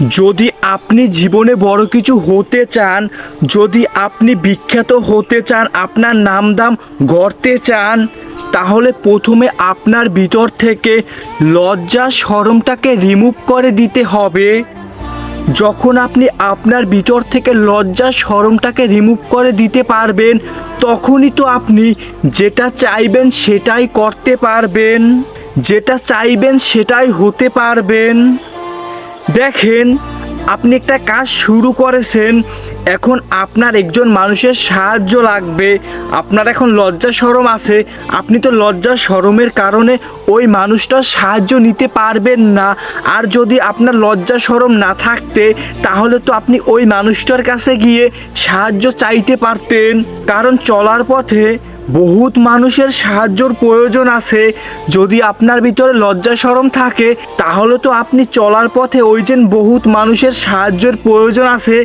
যদি আপনি জীবনে বড় কিছু হতে চান, যদি আপনি বিখ্যাত হতে চান, আপনার নামদাম গড়তে চান, তাহলে প্রথমে আপনার ভিতর থেকে লজ্জা শরমটাকে রিমুভ করে দিতে হবে। যখন আপনি আপনার ভিতর থেকে লজ্জা শরমটাকে রিমুভ করে দিতে পারবেন, তখনই তো আপনি যেটা চাইবেন সেটাই করতে পারবেন, যেটা চাইবেন সেটাই হতে পারবেন। দেখেন, আপনি একটা কাজ শুরু করেছেন, এখন আপনার একজন মানুষের সাহায্য লাগবে, আপনার এখন লজ্জা শরম আছে, আপনি তো লজ্জা শরমের কারণে ওই মানুষটার সাহায্য নিতে পারবেন না। আর যদি আপনার লজ্জা শরম না থাকতে, তাহলে তো আপনি ওই মানুষটার কাছে গিয়ে সাহায্য চাইতে পারতেন। কারণ চলার পথে বহুত মানুষের সাহায্যর প্রয়োজন আছে। যদি আপনার ভিতরে লজ্জা শরম থাকে, তাহলে তো আপনি চলার পথে ওই যে বহুত মানুষের সাহায্যের প্রয়োজন আছে,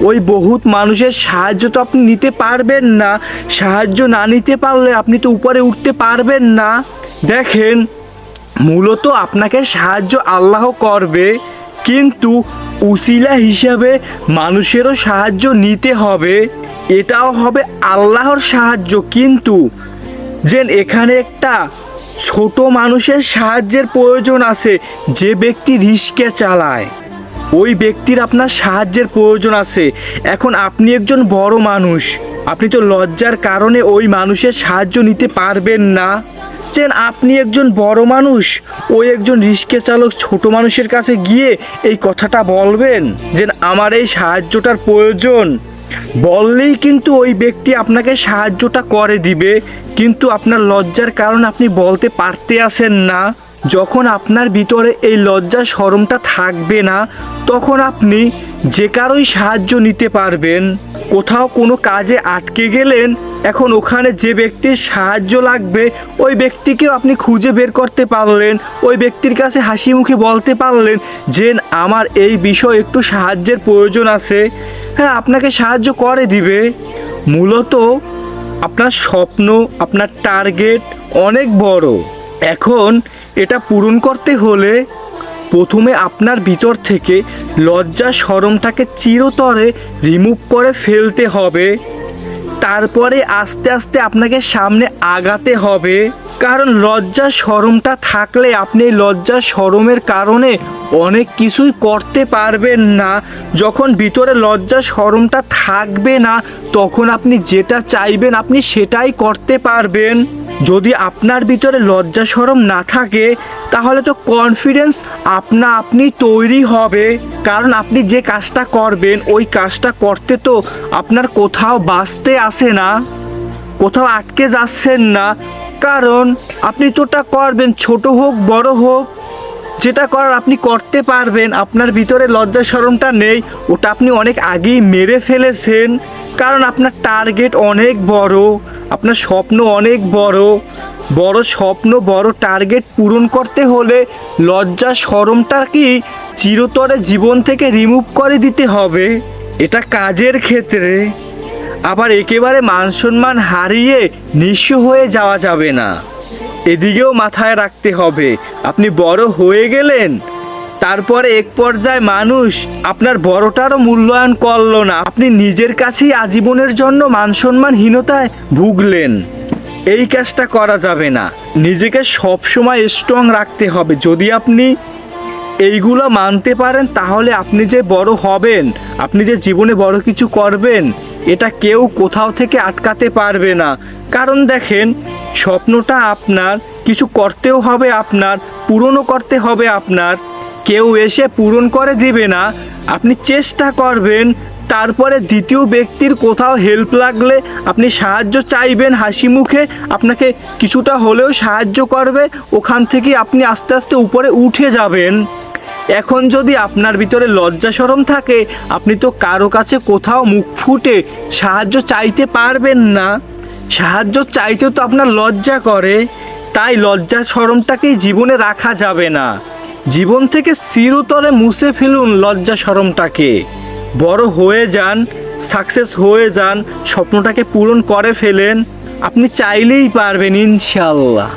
ওই বহুত মানুষের সাহায্য তো আপনি নিতে পারবেন না। সাহায্য না নিতে পারলে আপনি তো উপরে উঠতে পারবেন না। দেখেন, মূলত আপনাকে সাহায্য আল্লাহ করবে, কিন্তু উসিলা হিসাবে মানুষেরও সাহায্য নিতে হবে। এটাও হবে আল্লাহর সাহায্য, কিন্তু যেন এখানে একটা ছোট মানুষের সাহায্যের প্রয়োজন আছে, যে ব্যক্তি রিস্কে চালায়, ওই ব্যক্তির আপনার সাহায্যের প্রয়োজন আছে। এখন আপনি একজন বড় মানুষ, আপনি তো লজ্জার কারণে ওই মানুষের সাহায্য নিতে পারবেন না। যেন আপনি একজন বড় মানুষ, ওই একজন রিস্কে চালক ছোট মানুষের কাছে গিয়ে এই কথাটা বলবেন যে আমার এই সাহায্যটার প্রয়োজন, বললেই কিন্তু ওই ব্যক্তি আপনাকে সাহায্যটা করে দিবে। কিন্তু আপনার লজ্জার কারণে আপনি বলতে পারতে আসেন না। যখন আপনার ভিতরে এই লজ্জা শরমটা থাকবে না, তখন আপনি যে কারোই সাহায্য নিতে পারবেন। কোথাও কোনো কাজে আটকে গেলেন, এখন ওখানে যে ব্যক্তির সাহায্য লাগবে, ওই ব্যক্তিকেও আপনি খুঁজে বের করতে পারলেন, ওই ব্যক্তির কাছে হাসি মুখে বলতে পারলেন যে আমার এই বিষয়ে একটু সাহায্যের প্রয়োজন আছে। হ্যাঁ, আপনাকে সাহায্য করে দিবে। মূলত আপনার স্বপ্ন, আপনার টার্গেট অনেক বড়। এখন এটা পূরণ করতে হলে প্রথমে আপনার ভিতর থেকে লজ্জা শরমটাকে চিরতরে রিমুভ করে ফেলতে হবে। তারপরে আস্তে আস্তে আপনাকে সামনে আগাতে হবে। কারণ লজ্জা শরমটা থাকলে আপনি এই লজ্জা শরমের কারণে অনেক কিছুই করতে পারবেন না। যখন ভিতরে লজ্জা শরমটা থাকবে না, তখন আপনি যেটা চাইবেন আপনি সেটাই করতে পারবেন। যদি আপনার ভিতরে লজ্জা শরম না থাকে, তাহলে তো কনফিডেন্স আপনা আপনি তৈরি হবে। কারণ আপনি যে কাজটা করবেন, ওই কাজটা করতে তো আপনার কোথাও বাঁচতে আসে না, কোথাও আটকে যাচ্ছেন না। কারণ আপনি তোটা করবেন, ছোট হোক বড় হোক, যেটা করার আপনি করতে পারবেন। আপনার ভিতরে লজ্জা শরমটা নেই, ওটা আপনি অনেক আগেই মেরে ফেলেছেন। কারণ আপনার টার্গেট অনেক বড়, আপনার স্বপ্ন অনেক বড়। বড় স্বপ্ন, বড় টার্গেট পূরণ করতে হলে লজ্জা শরমটা কি চিরতরে জীবন থেকে রিমুভ করে দিতে হবে। এটা কাজের ক্ষেত্রে। আবার একেবারে মান সম্মান হারিয়ে নিঃস্ব হয়ে যাওয়া যাবে না, এদিকেও মাথায় রাখতে হবে। আপনি বড় হয়ে গেলেন, তারপরে এক পর্যায়ে মানুষ আপনার বড়টারও মূল্যায়ন করলো না, আপনি নিজের কাছেই আজীবনের জন্য মান সম্মানহীনতায় ভুগলেন। এই কাজটা করা যাবে না। নিজেকে সবসময় স্ট্রং রাখতে হবে। যদি আপনি এইগুলো মানতে পারেন, তাহলে আপনি যে বড় হবেন, আপনি যে জীবনে বড় কিছু করবেন, এটা কেউ কোথাও থেকে আটকাতে পারবে না। কারণ দেখেন, স্বপ্নটা আপনার, কিছু করতেও হবে আপনার, পূরণও করতে হবে আপনার। কেউ এসে পূরণ করে দিবে না, আপনি চেষ্টা করবেন। তারপরে দ্বিতীয় ব্যক্তির কোথাও হেল্প লাগলে আপনি সাহায্য চাইবেন হাসি মুখে, আপনাকে কিছুটা হলেও সাহায্য করবে, ওখান থেকে আপনি আস্তে আস্তে উপরে উঠে যাবেন। এখন যদি আপনার ভিতরে লজ্জা শরম থাকে, আপনি তো কারো কাছে কোথাও মুখ ফুটে সাহায্য চাইতে পারবেন না। সাহায্য চাইতেও তো আপনার লজ্জা করে, তাই লজ্জা শরমটাকেই জীবনে রাখা যাবে না। জীবন থেকে চিরতরে মুছে ফেলুন লজ্জা শরমটাকে। বড় হয়ে যান, সাকসেস হয়ে যান, স্বপ্নটাকে পূরণ করে ফেলেন। আপনি চাইলেই পারবেন ইনশাআল্লাহ।